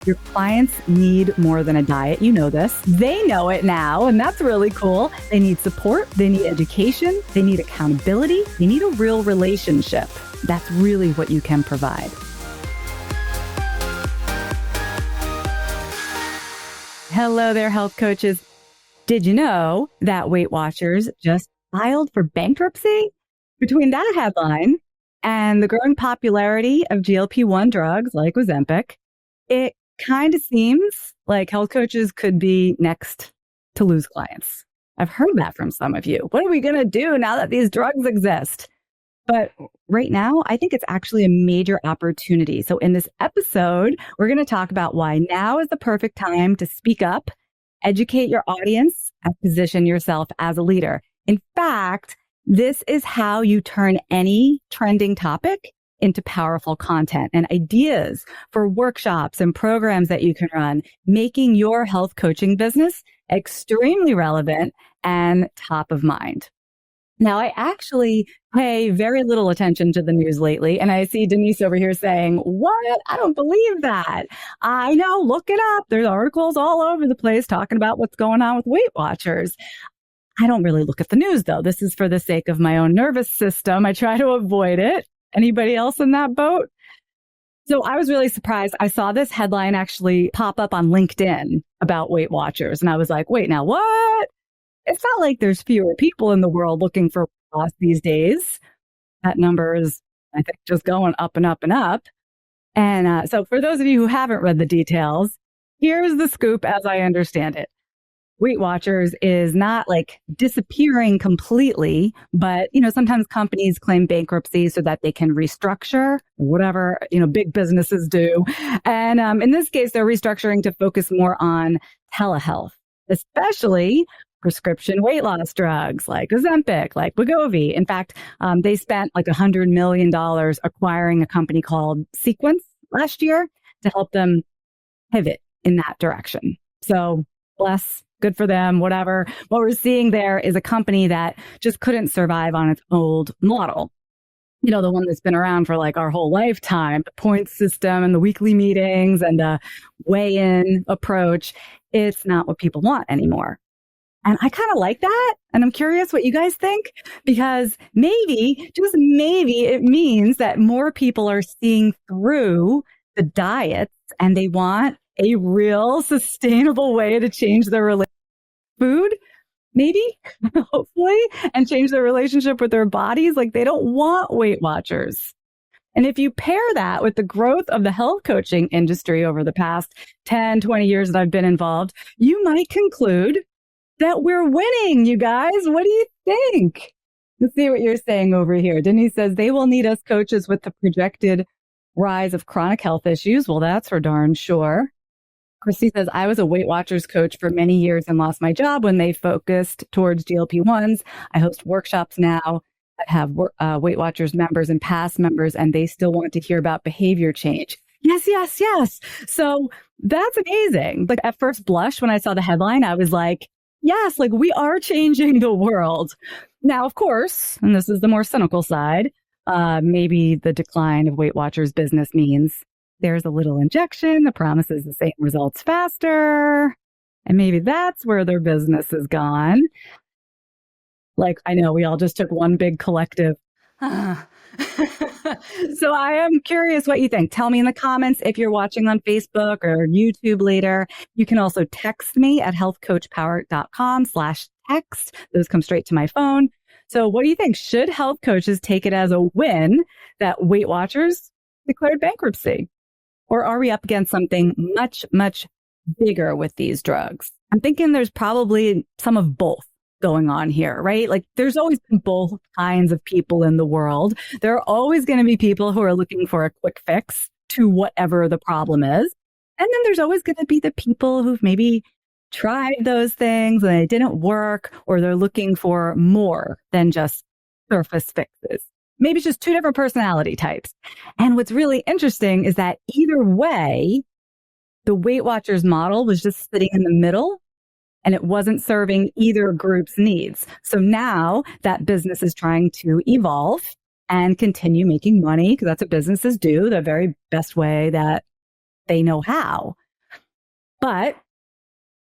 Your clients need more than a diet. You know this. They know it now, and that's really cool. They need support. They need education. They need accountability. They need a real relationship. That's really what you can provide. Hello there, health coaches. Did you know that WeightWatchers just filed for bankruptcy? Between that headline and the growing popularity of GLP-1 drugs like Ozempic, it kind of seems like health coaches could be next to lose clients. I've heard that from some of you. What are we going to do now that these drugs exist? But right now, I think it's actually a major opportunity. So in this episode, we're going to talk about why now is the perfect time to speak up, educate your audience, and position yourself as a leader. In fact, this is how you turn any trending topic into powerful content and ideas for workshops and programs that you can run, making your health coaching business extremely relevant and top of mind. Now, I actually pay very little attention to the news lately, and I see Denise over here saying, what? I don't believe that. I know, look it up. There's articles all over the place talking about what's going on with WeightWatchers. I don't really look at the news, though. This is for the sake of my own nervous system. I try to avoid it. Anybody else in that boat? So I was really surprised. I saw this headline actually pop up on LinkedIn about WeightWatchers. And I was like, wait, now what? It's not like there's fewer people in the world looking for loss these days. That number is, I think, just going up and up and up. And so for those of you who haven't read the details, here's the scoop as I understand it. WeightWatchers is not like disappearing completely, but, sometimes companies claim bankruptcy so that they can restructure whatever, big businesses do. And in this case, they're restructuring to focus more on telehealth, especially prescription weight loss drugs like Ozempic, like Wegovy. In fact, they spent like $100 million acquiring a company called Sequence last year to help them pivot in that direction. So bless. Good for them, whatever. What we're seeing there is a company that just couldn't survive on its old model. The one that's been around for like our whole lifetime, the points system and the weekly meetings and the weigh-in approach. It's not what people want anymore. And I kind of like that. And I'm curious what you guys think, because maybe, just maybe, it means that more people are seeing through the diets and they want a real sustainable way to change their relationship with food, maybe, hopefully, and change their relationship with their bodies. Like they don't want Weight Watchers. And if you pair that with the growth of the health coaching industry over the past 10, 20 years that I've been involved, you might conclude that we're winning, you guys. What do you think? Let's see what you're saying over here. Denise says they will need us coaches with the projected rise of chronic health issues. Well, that's for darn sure. Christy says, I was a Weight Watchers coach for many years and lost my job when they focused towards GLP-1s. I host workshops now that have Weight Watchers members and past members, and they still want to hear about behavior change. Yes, yes, yes. So that's amazing. Like at first blush, when I saw the headline, I was like, yes, like we are changing the world. Now, of course, and this is the more cynical side, maybe the decline of Weight Watchers business means there's a little injection that promises the same results faster. And maybe that's where their business is gone. Like, I know we all just took one big collective. So I am curious what you think. Tell me in the comments if you're watching on Facebook or YouTube later. You can also text me at healthcoachpower.com/text. Those come straight to my phone. So what do you think? Should health coaches take it as a win that Weight Watchers declared bankruptcy? Or are we up against something much, much bigger with these drugs? I'm thinking there's probably some of both going on here, right? Like there's always been both kinds of people in the world. There are always going to be people who are looking for a quick fix to whatever the problem is. And then there's always going to be the people who've maybe tried those things and they didn't work, or they're looking for more than just surface fixes. Maybe it's just two different personality types. And what's really interesting is that either way, the Weight Watchers model was just sitting in the middle and it wasn't serving either group's needs. So now that business is trying to evolve and continue making money, because that's what businesses do the very best way that they know how. But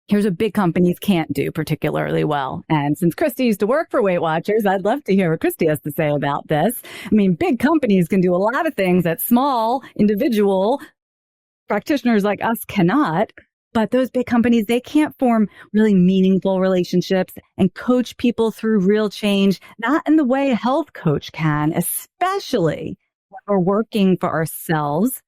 here's what big companies can't do particularly well. And since Christy used to work for WeightWatchers, I'd love to hear what Christy has to say about this. I mean, big companies can do a lot of things that small individual practitioners like us cannot. But those big companies, they can't form really meaningful relationships and coach people through real change, not in the way a health coach can, especially when we're working for ourselves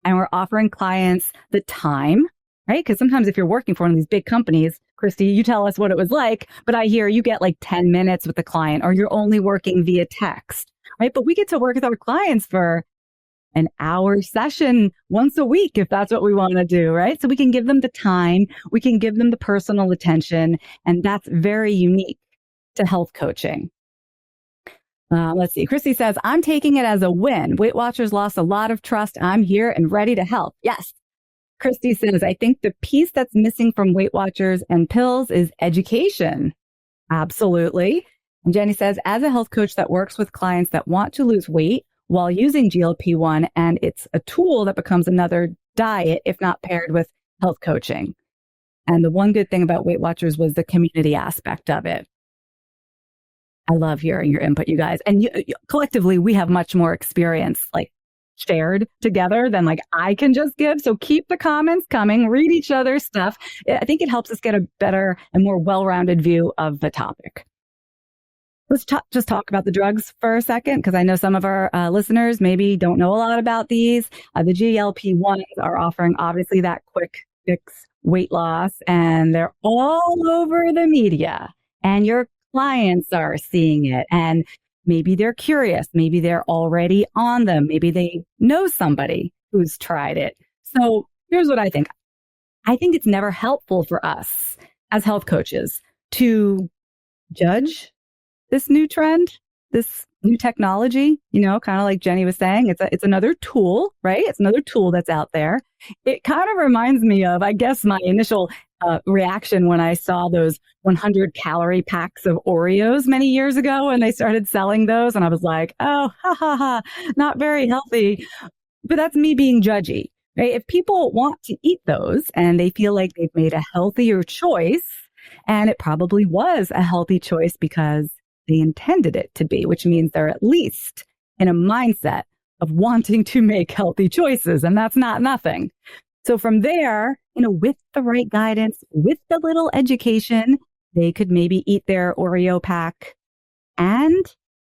and we're offering clients the time, right? Because sometimes if you're working for one of these big companies, Christy, you tell us what it was like, but I hear you get like 10 minutes with the client or you're only working via text, right? But we get to work with our clients for an hour session once a week, if that's what we want to do, right? So we can give them the time, we can give them the personal attention, and that's very unique to health coaching. Let's see. Christy says, I'm taking it as a win. Weight Watchers lost a lot of trust. I'm here and ready to help. Yes. Christy says, I think the piece that's missing from Weight Watchers and pills is education. Absolutely. And Jenny says, as a health coach that works with clients that want to lose weight while using GLP-1, and it's a tool that becomes another diet if not paired with health coaching. And the one good thing about Weight Watchers was the community aspect of it. I love hearing your input, you guys. And collectively, we have much more experience like shared together than like I can just give. So keep the comments coming, read each other's stuff. I think it helps us get a better and more well-rounded view of the topic. Let's just talk about the drugs for a second, because I know some of our listeners maybe don't know a lot about these. The GLP-1s are offering obviously that quick fix weight loss, and they're all over the media, and your clients are seeing it, and maybe they're curious. Maybe they're already on them. Maybe they know somebody who's tried it. So here's what I think. I think it's never helpful for us as health coaches to judge this new trend, this new technology, kind of like Jenny was saying, it's another tool, right? It's another tool that's out there. It kind of reminds me of, I guess, my initial reaction when I saw those 100 calorie packs of Oreos many years ago when they started selling those. And I was like, oh, ha, ha, ha, not very healthy. But that's me being judgy, right? If people want to eat those and they feel like they've made a healthier choice, and it probably was a healthy choice because they intended it to be, which means they're at least in a mindset of wanting to make healthy choices. And that's not nothing. So from there, with the right guidance, with the little education, they could maybe eat their Oreo pack and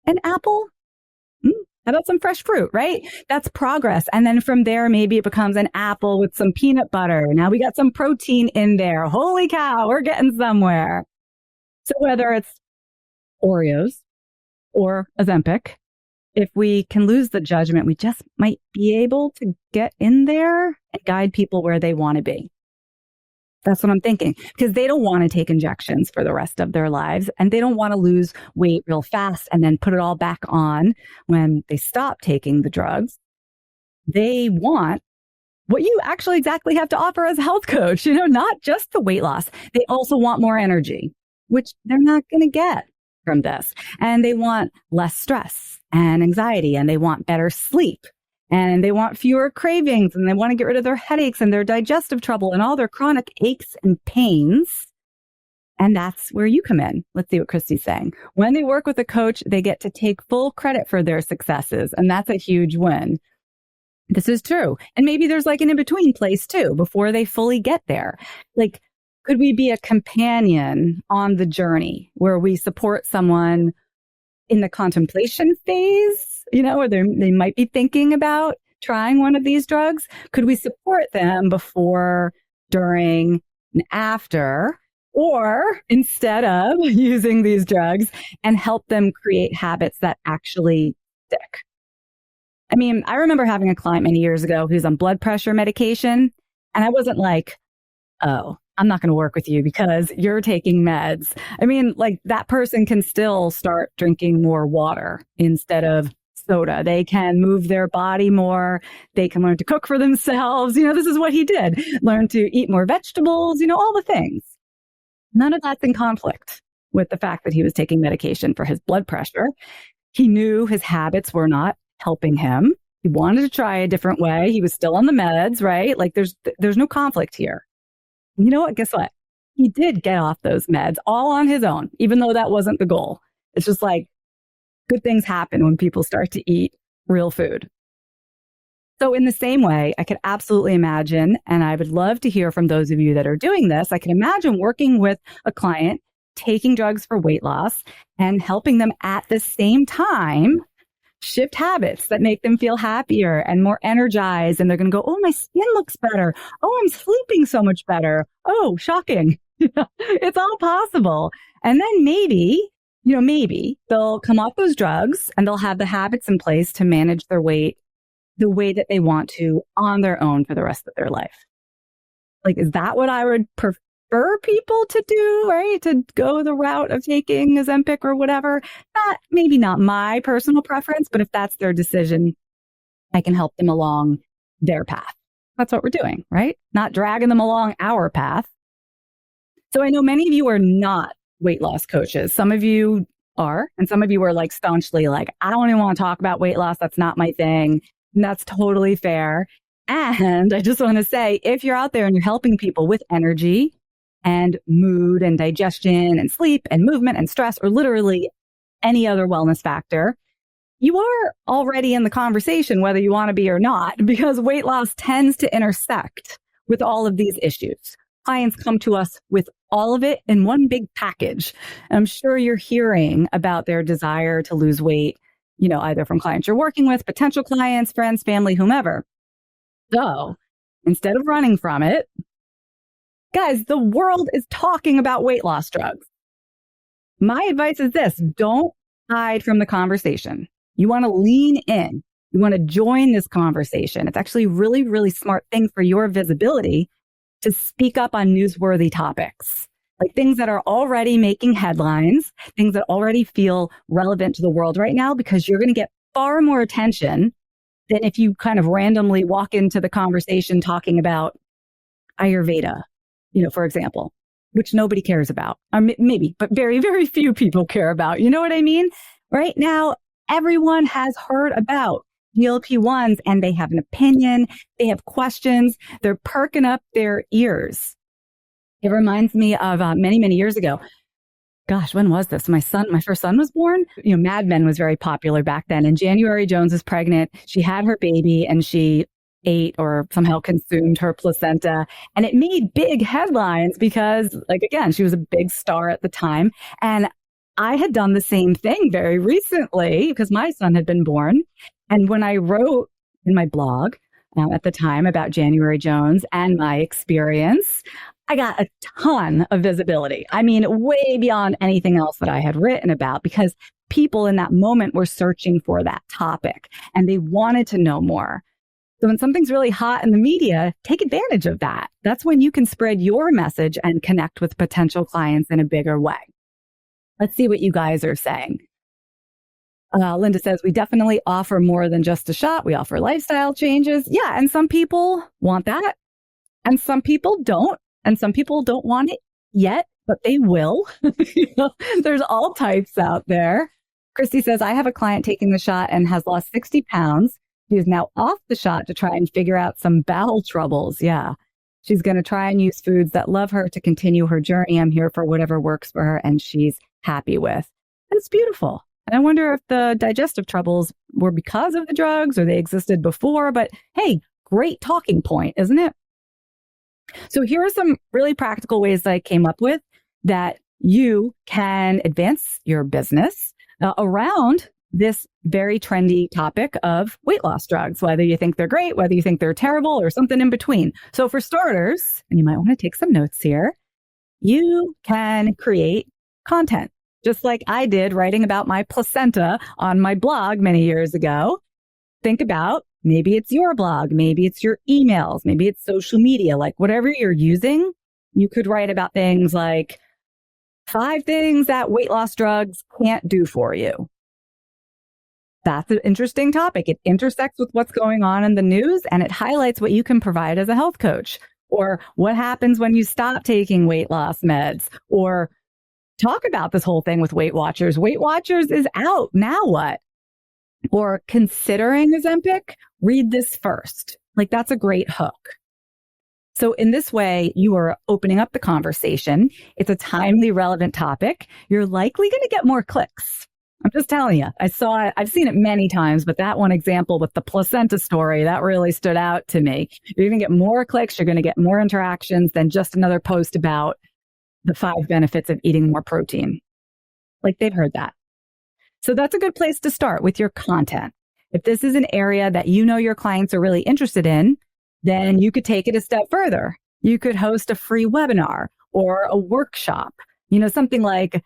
an apple. How about some fresh fruit, right? That's progress. And then from there, maybe it becomes an apple with some peanut butter. Now we got some protein in there. Holy cow, we're getting somewhere. So whether it's Oreos or Ozempic, if we can lose the judgment, we just might be able to get in there and guide people where they want to be. That's what I'm thinking, because they don't want to take injections for the rest of their lives, and they don't want to lose weight real fast and then put it all back on when they stop taking the drugs. They want what you actually exactly have to offer as a health coach, not just the weight loss. They also want more energy, which they're not going to get from this. And they want less stress and anxiety, and they want better sleep, and they want fewer cravings, and they want to get rid of their headaches and their digestive trouble and all their chronic aches and pains. And that's where you come in. Let's see what Christy's saying. When they work with a coach, they get to take full credit for their successes. And that's a huge win. This is true. And maybe there's like an in-between place too, before they fully get there. Like, could we be a companion on the journey where we support someone in the contemplation phase, where they might be thinking about trying one of these drugs? Could we support them before, during, and after, or instead of using these drugs, and help them create habits that actually stick? I mean, I remember having a client many years ago who's on blood pressure medication, and I wasn't like, oh, I'm not going to work with you because you're taking meds. I mean, like, that person can still start drinking more water instead of soda. They can move their body more. They can learn to cook for themselves. This is what he did. Learn to eat more vegetables, all the things. None of that's in conflict with the fact that he was taking medication for his blood pressure. He knew his habits were not helping him. He wanted to try a different way. He was still on the meds, right? Like, there's no conflict here. You know what? Guess what? He did get off those meds all on his own, even though that wasn't the goal. It's just like good things happen when people start to eat real food. So in the same way, I could absolutely imagine, and I would love to hear from those of you that are doing this, I can imagine working with a client, taking drugs for weight loss and helping them at the same time shift habits that make them feel happier and more energized. And they're going to go, oh, my skin looks better. Oh, I'm sleeping so much better. Oh, shocking. It's all possible. And then maybe they'll come off those drugs and they'll have the habits in place to manage their weight the way that they want to on their own for the rest of their life. Like, is that what I would prefer people to do, right? To go the route of taking Ozempic or whatever? Maybe not my personal preference, but if that's their decision, I can help them along their path. That's what we're doing, right? Not dragging them along our path. So I know many of you are not weight loss coaches. Some of you are, and some of you are like staunchly like, I don't even want to talk about weight loss. That's not my thing. And that's totally fair. And I just want to say, if you're out there and you're helping people with energy and mood and digestion and sleep and movement and stress, or literally any other wellness factor, you are already in the conversation, whether you want to be or not, because weight loss tends to intersect with all of these issues. Clients come to us with all of it in one big package. And I'm sure you're hearing about their desire to lose weight, either from clients you're working with, potential clients, friends, family, whomever. So instead of running from it, guys, the world is talking about weight loss drugs. My advice is this: don't hide from the conversation. You want to lean in. You want to join this conversation. It's actually a really, really smart thing for your visibility to speak up on newsworthy topics, like things that are already making headlines, things that already feel relevant to the world right now, because you're going to get far more attention than if you kind of randomly walk into the conversation talking about Ayurveda, for example, which nobody cares about. Maybe, but very, very few people care about. You know what I mean? Right now, everyone has heard about GLP-1s and they have an opinion. They have questions. They're perking up their ears. It reminds me of many, many years ago. Gosh, when was this? My first son was born. Mad Men was very popular back then. And January Jones was pregnant. She had her baby and she ate or somehow consumed her placenta. And it made big headlines because, again, she was a big star at the time. And I had done the same thing very recently because my son had been born. And when I wrote in my blog at the time about January Jones and my experience, I got a ton of visibility. I mean, way beyond anything else that I had written about, because people in that moment were searching for that topic and they wanted to know more. So when something's really hot in the media, take advantage of that. That's when you can spread your message and connect with potential clients in a bigger way. Let's see what you guys are saying. Linda says, we definitely offer more than just a shot. We offer lifestyle changes. Yeah. And some people want that. And some people don't. And some people don't want it yet, but they will. There's all types out there. Christy says, I have a client taking the shot and has lost 60 pounds. She is now off the shot to try and figure out some bowel troubles. Yeah. She's going to try and use foods that love her to continue her journey. I'm here for whatever works for her and she's happy with. And it's beautiful. And I wonder if the digestive troubles were because of the drugs or they existed before. But hey, great talking point, isn't it? So here are some really practical ways that I came up with that you can advance your business around this very trendy topic of weight loss drugs, whether you think they're great, whether you think they're terrible, or something in between. So for starters, and you might want to take some notes here, you can create content, just like I did writing about my placenta on my blog many years ago. Think about, maybe it's your blog, maybe it's your emails, maybe it's social media, like whatever you're using, you could write about things like 5 things that weight loss drugs can't do for you. That's an interesting topic. It intersects with what's going on in the news and it highlights what you can provide as a health coach, or what happens when you stop taking weight loss meds, or talk about this whole thing with WeightWatchers. WeightWatchers is out. Now what? Or considering Ozempic, read this first. Like, that's a great hook. So in this way, you are opening up the conversation. It's a timely, relevant topic. You're likely going to get more clicks. I'm just telling you, I've seen it many times, but that one example with the placenta story, that really stood out to me. You're going to get more clicks. You're going to get more interactions than just another post about the 5 benefits of eating more protein. Like, they've heard that. So that's a good place to start with your content. If this is an area that you know your clients are really interested in, then you could take it a step further. You could host a free webinar or a workshop, something like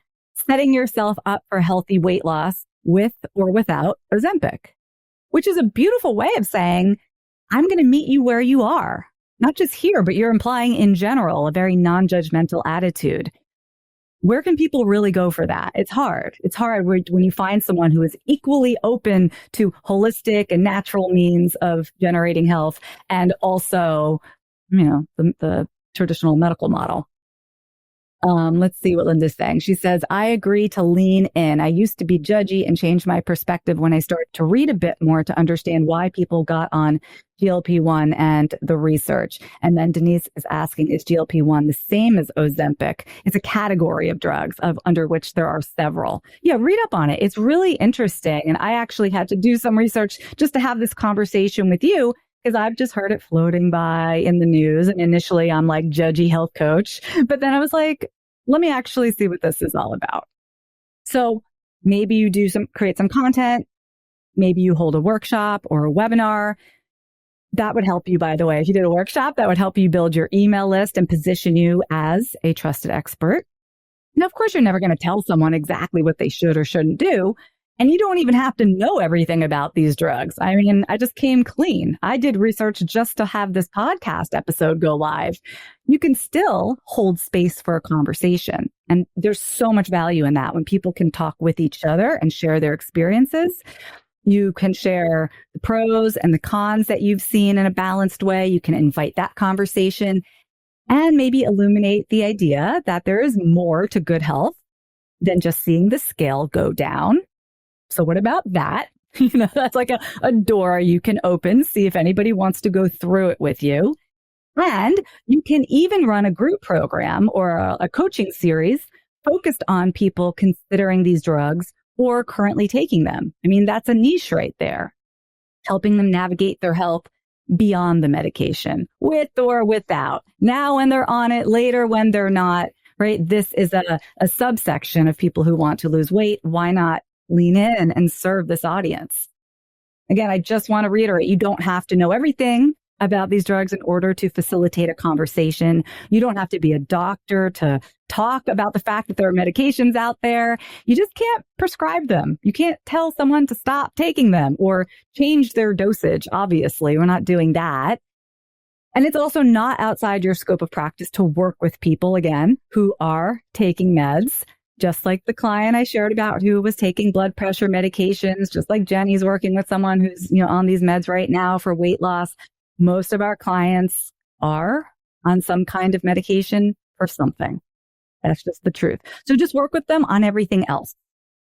setting yourself up for healthy weight loss with or without Ozempic, which is a beautiful way of saying, I'm going to meet you where you are, not just here, but you're implying in general a very non-judgmental attitude. Where can people really go for that? It's hard. It's hard when you find someone who is equally open to holistic and natural means of generating health and also, the traditional medical model. Let's see what Linda's saying. She says, I agree to lean in. I used to be judgy and changed my perspective when I started to read a bit more to understand why people got on GLP-1 and the research. And then Denise is asking, is GLP-1 the same as Ozempic? It's a category of drugs under which there are several. Yeah, read up on it. It's really interesting. And I actually had to do some research just to have this conversation with you, because I've just heard it floating by in the news. And initially I'm like judgy health coach, but then I was like, let me actually see what this is all about. So maybe you create some content. Maybe you hold a workshop or a webinar. That would help you, by the way. If you did a workshop, that would help you build your email list and position you as a trusted expert. Now, of course, you're never going to tell someone exactly what they should or shouldn't do. And you don't even have to know everything about these drugs. I mean, I just came clean. I did research just to have this podcast episode go live. You can still hold space for a conversation. And there's so much value in that when people can talk with each other and share their experiences. You can share the pros and the cons that you've seen in a balanced way. You can invite that conversation and maybe illuminate the idea that there is more to good health than just seeing the scale go down. So what about that? That's like a door you can open, see if anybody wants to go through it with you. And you can even run a group program or a coaching series focused on people considering these drugs or currently taking them. I mean, that's a niche right there, helping them navigate their health beyond the medication, with or without. Now when they're on it, later when they're not, right? This is a subsection of people who want to lose weight. Why not lean in and serve this audience? Again, I just want to reiterate, you don't have to know everything about these drugs in order to facilitate a conversation. You don't have to be a doctor to talk about the fact that there are medications out there. You just can't prescribe them. You can't tell someone to stop taking them or change their dosage. Obviously, we're not doing that. And it's also not outside your scope of practice to work with people, again, who are taking meds. Just like the client I shared about who was taking blood pressure medications, just like Jenny's working with someone who's, on these meds right now for weight loss. Most of our clients are on some kind of medication for something. That's just the truth. So just work with them on everything else.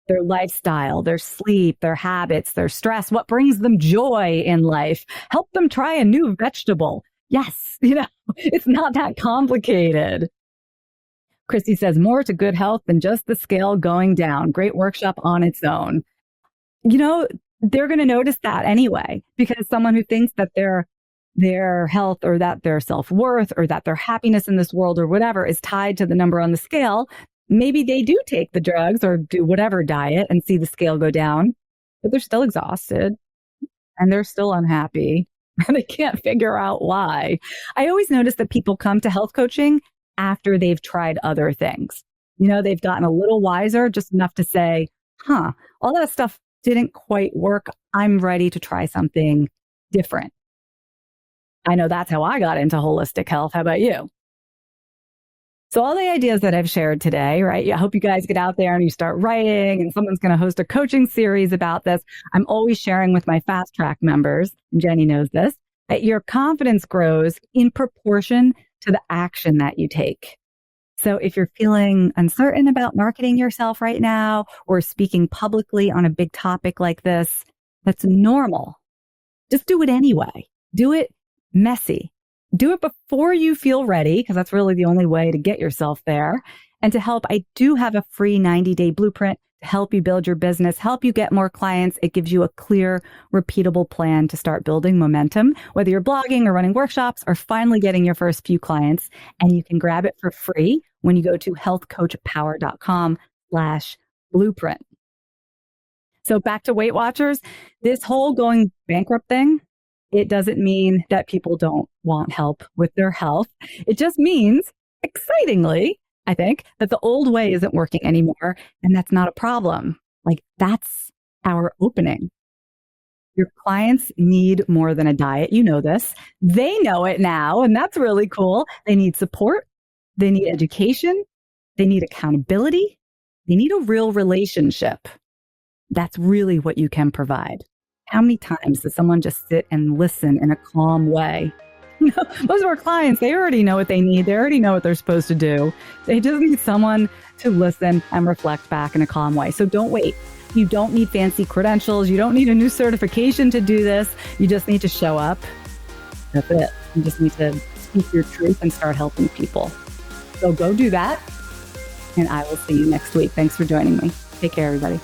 Their lifestyle, their sleep, their habits, their stress, what brings them joy in life. Help them try a new vegetable. Yes, it's not that complicated. Christy says, more to good health than just the scale going down. Great workshop on its own. They're going to notice that anyway, because someone who thinks that their health or that their self-worth or that their happiness in this world or whatever is tied to the number on the scale, maybe they do take the drugs or do whatever diet and see the scale go down, but they're still exhausted and they're still unhappy and they can't figure out why. I always notice that people come to health coaching after they've tried other things. They've gotten a little wiser, just enough to say, all that stuff didn't quite work. I'm ready to try something different. I know that's how I got into holistic health. How about you? So all the ideas that I've shared today, right? I hope you guys get out there and you start writing, and someone's going to host a coaching series about this. I'm always sharing with my fast track members, and Jenny knows this, that your confidence grows in proportion to the action that you take. So if you're feeling uncertain about marketing yourself right now or speaking publicly on a big topic like this, that's normal. Just do it anyway. Do it messy. Do it before you feel ready, because that's really the only way to get yourself there. And to help, I do have a free 90-day blueprint to help you build your business, help you get more clients. It gives you a clear, repeatable plan to start building momentum, whether you're blogging or running workshops or finally getting your first few clients. And you can grab it for free when you go to healthcoachpower.com/blueprint. So back to Weight Watchers, this whole going bankrupt thing, it doesn't mean that people don't want help with their health. It just means, excitingly, I think, that the old way isn't working anymore. And that's not a problem. Like, that's our opening. Your clients need more than a diet. You know this. They know it now. And that's really cool. They need support. They need education. They need accountability. They need a real relationship. That's really what you can provide. How many times does someone just sit and listen in a calm way? Most of our clients, they already know what they need. They already know what they're supposed to do. They just need someone to listen and reflect back in a calm way. So don't wait. You don't need fancy credentials. You don't need a new certification to do this. You just need to show up. That's it. You just need to speak your truth and start helping people. So go do that. And I will see you next week. Thanks for joining me. Take care, everybody.